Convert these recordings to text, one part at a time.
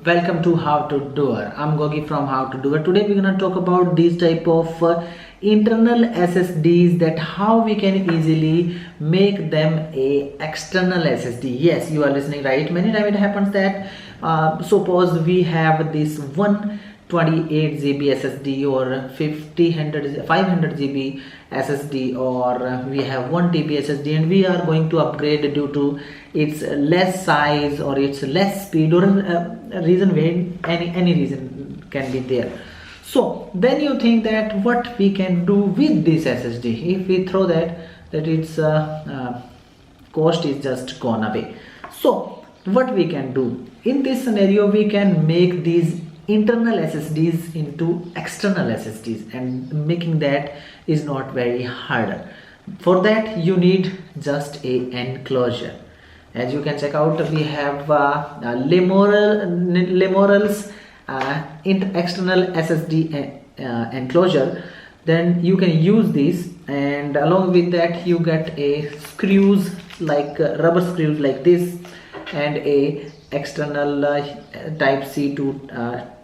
Welcome to How To Doer. I'm Gogi from How To Doer. Today we're gonna talk about these type of internal SSDs, that how we can easily make them a external SSD. Yes, you are listening right. Many times it happens that suppose we have this 128 GB SSD or 500 GB SSD, or we have 1 TB SSD, and we are going to upgrade due to its less size or its less speed, or a reason where any reason can be there. So then you think that what we can do with this SSD, if we throw that its cost is just gone away. So what we can do in this scenario, we can make these internal SSDs into external SSDs, and making that is not very hard. For that you need just a enclosure. As you can check out, we have Lemorel's external SSD enclosure. Then you can use this, and along with that you get a screws like rubber screws like this, and a external type C to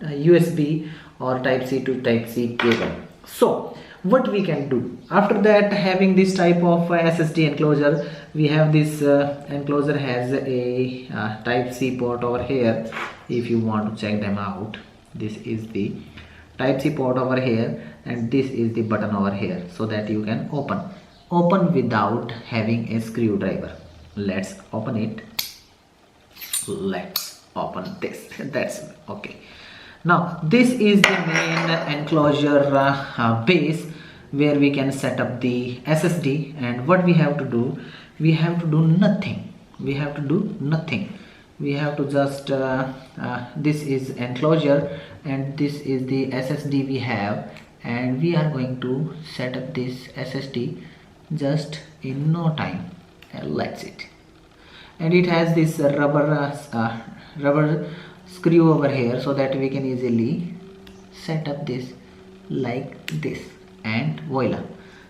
USB or type C to type C cable. So what we can do after that, having this type of SSD enclosure, we have this enclosure has a type C port over here. If you want to check them out, this is the type C port over here, and this is the button over here, so that you can open without having a screwdriver. Let's open it. Let's open this. That's okay. Now this is the main enclosure base where we can set up the SSD. And what we have to do, we have to do nothing. We have to just this is enclosure, and this is the SSD we have, and we are going to set up this SSD just in no time. Let's it. And it has this rubber screw over here, so that we can easily set up this like this, and voila,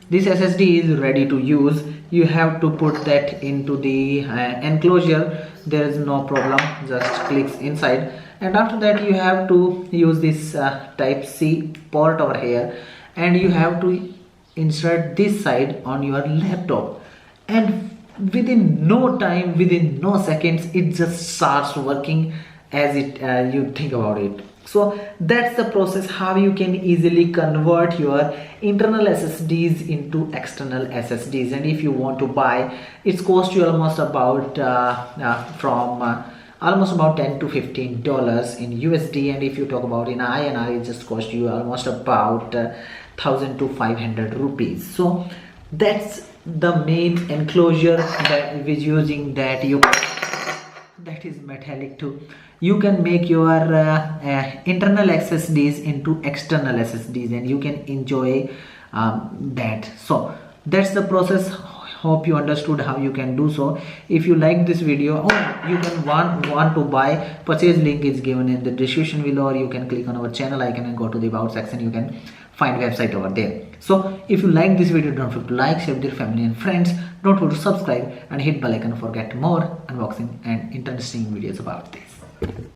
this SSD is ready to use. You have to put that into the enclosure. There is no problem, just clicks inside, and after that you have to use this type C port over here, and you have to insert this side on your laptop, and within no time, within no seconds, it just starts working as it you think about it. So that's the process how you can easily convert your internal SSDs into external SSDs. And if you want to buy, it's cost you almost about almost about $10 to $15 in USD, and if you talk about in INR, it just cost you almost about 1,000 to 500 rupees. So that's the main enclosure that is using that that is metallic too. You can make your internal SSDs into external SSDs, and you can enjoy that. So that's the process. Hope you understood how you can do so. If you like this video, or you can want to buy, purchase link is given in the description below, or you can click on our channel icon and go to the about section. You can find website over there. So if you like this video, don't forget to like, share with your family and friends. Don't forget to subscribe and hit bell icon for get more unboxing and interesting videos about this.